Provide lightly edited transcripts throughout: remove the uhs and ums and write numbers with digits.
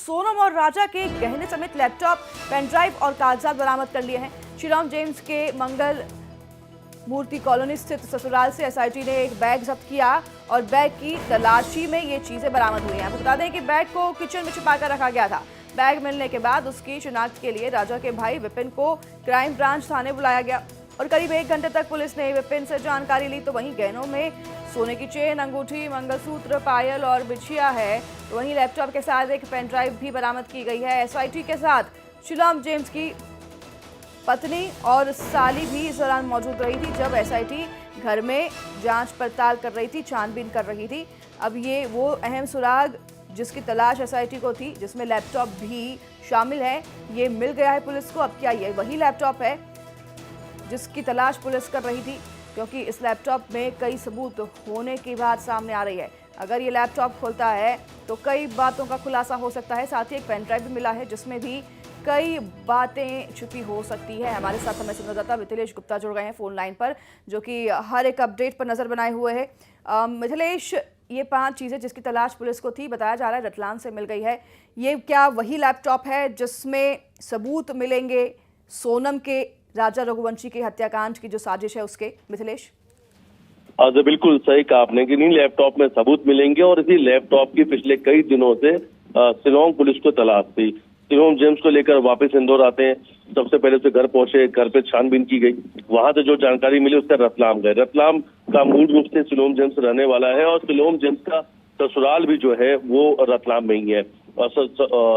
सोनम और राजा के गहने समेत लैपटॉप, पेन ड्राइव और कागजात बरामद कर लिए हैं। शिलोंग जेम्स के मंगल मूर्ति कॉलोनी स्थित ससुराल से एसआईटी ने एक बैग जब्त किया और बैग की तलाशी में ये चीजें बरामद हुई हैं। बता दें कि बैग को किचन में छिपाकर रखा गया था। बैग मिलने के बाद उसकी शिनाख्त के लिए राजा के भाई विपिन को क्राइम ब्रांच थाने बुलाया गया और करीब 1 घंटे तक पुलिस ने विपिन से जानकारी ली। तो वहीं गहनों में सोने की चेन, अंगूठी, मंगलसूत्र, पायल और बिछिया है। तो वहीं लैपटॉप के साथ एक पेन ड्राइव भी बरामद की गई है। एसआईटी के साथ शिलोंग जेम्स की पत्नी और साली भी इस दौरान मौजूद रही थी जब एसआईटी घर में जांच पड़ताल कर रही थी, छानबीन कर रही थी। अब ये वो अहम सुराग जिसकी तलाश एसआईटी को थी, जिसमें लैपटॉप भी शामिल है, ये मिल गया है पुलिस को। अब क्या ये वही लैपटॉप है जिसकी तलाश पुलिस कर रही थी? क्योंकि इस लैपटॉप में कई सबूत होने की बात सामने आ रही है। अगर ये लैपटॉप खुलता है तो कई बातों का खुलासा हो सकता है। साथ ही एक पेन ड्राइव भी मिला है जिसमें भी कई बातें छुपी हो सकती है। हमारे साथ हमें संवाददाता मिथिलेश गुप्ता जुड़ गए हैं फोन लाइन पर, जो कि हर एक अपडेट पर नजर बनाए हुए हैं। मिथिलेश, ये 5 चीजें जिसकी तलाश पुलिस को थी, बताया जा रहा है रतलाम से मिल गई है। ये क्या वही लैपटॉप है जिसमें सबूत मिलेंगे सोनम के राजा रघुवंशी के हत्याकांड की जो साजिश है उसके? मिथिलेश, बिल्कुल सही कहा आपने कि नहीं, लैपटॉप में सबूत मिलेंगे और इसी लैपटॉप की पिछले कई दिनों से शिलोंग पुलिस को तलाश थी। शिलोंग जेम्स को लेकर वापस इंदौर आते हैं। सबसे पहले उसे घर पहुंचे, घर पे छानबीन की गई। वहां से जो जानकारी मिली उसका रतलाम गए। रतलाम का मूल रूप से शिलोंग जेम्स रहने वाला है और शिलोंग जेम्स का ससुराल भी जो है वो रतलाम में ही है। और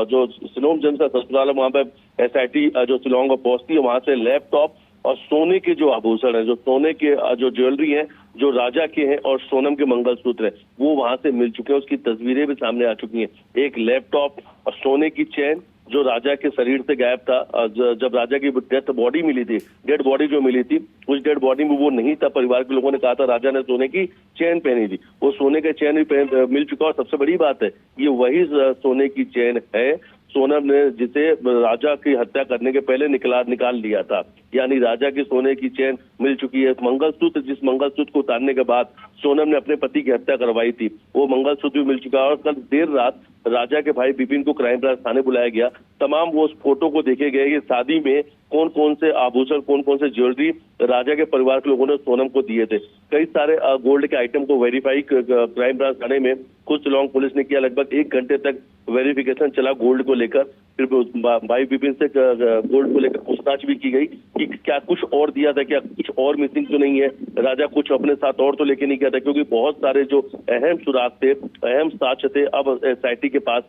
जो शिलोंग जेम्स का ससुराल है वहां पे एसआईटी जो शिलोंग में पहुंचती है, वहां से लैपटॉप और सोने के जो आभूषण है, जो सोने के जो ज्वेलरी है, जो राजा के हैं और सोनम के मंगलसूत्र है, वो वहां से मिल चुके हैं। उसकी तस्वीरें भी सामने आ चुकी हैं। एक लैपटॉप और सोने की चेन जो राजा के शरीर से गायब था। जब राजा की डेड बॉडी मिली थी, डेड बॉडी जो मिली थी, उस डेड बॉडी में वो नहीं था। परिवार के लोगों ने कहा था राजा ने सोने की चेन पहनी थी। वो सोने का चेन भी मिल चुका और सबसे बड़ी बात है ये वही सोने की चेन है सोनम ने जिसे राजा की हत्या करने के पहले निकाल लिया था। यानी राजा की सोने की चेन मिल चुकी है। मंगलसूत्र, जिस मंगलसूत्र को उतारने के बाद सोनम ने अपने पति की हत्या करवाई थी, वो मंगलसूत्र भी मिल चुका है। और कल देर रात राजा के भाई विपिन को क्राइम ब्रांच थाने बुलाया गया। तमाम वो उस फोटो को देखे गए कि शादी में कौन कौन से आभूषण, कौन कौन से ज्वेलरी राजा के परिवार के लोगों ने सोनम को दिए थे। कई सारे गोल्ड के आइटम को वेरीफाई क्राइम ब्रांच थाने में खुद शिलोंग पुलिस ने किया। लगभग 1 घंटे तक वेरिफिकेशन चला गोल्ड को लेकर। फिर भाई विपिन से गोल्ड को लेकर पूछताछ भी की गई कि क्या कुछ और दिया था, क्या कुछ और मिसिंग तो नहीं है, राजा कुछ अपने साथ और तो लेके नहीं गया था। क्योंकि बहुत सारे जो अहम सुराग थे, अहम साक्ष्य थे, अब एसआईटी के पास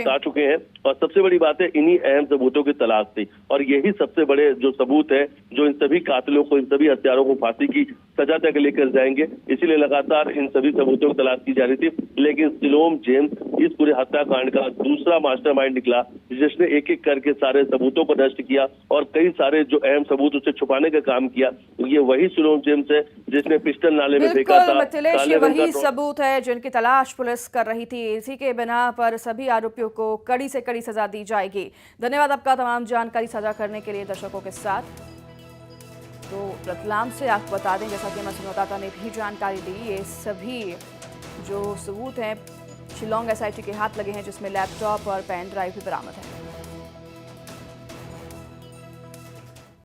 आ चुके हैं। और सबसे बड़ी बात है इन्हीं अहम सबूतों की तलाश थी और यही सबसे बड़े जो सबूत है जो इन सभी कातिलों को, इन सभी हत्यारों को फांसी की सजा तक लेकर जाएंगे। इसीलिए लगातार इन सभी सबूतों की तलाश की जा रही थी। लेकिन शिलोंग जेम्स इस पूरे हत्याकांड का दूसरा मास्टरमाइंड निकला, जिसने एक एक करके सारे सबूतों को नष्ट किया और कई सारे जो अहम सबूत उसे छुपाने का काम किया। ये वही शिलोंग जेम्स है जिसने पिस्टल नाले में फेंका था। मिथिलेश, ये वही सबूत है जिनकी तलाश पुलिस कर रही थी। इसी के बिना पर सभी आरोपियों को कड़ी से कड़ी सजा दी जाएगी। धन्यवाद आपका तमाम जानकारी साझा करने के लिए दर्शकों के साथ। तो रतलाम से आपको बता दें, जैसा कि हमारे संवाददाता ने भी जानकारी दी, ये सभी जो सबूत हैं शिलोंग एसआईटी के हाथ लगे हैं, जिसमें लैपटॉप और पेन ड्राइव भी बरामद है।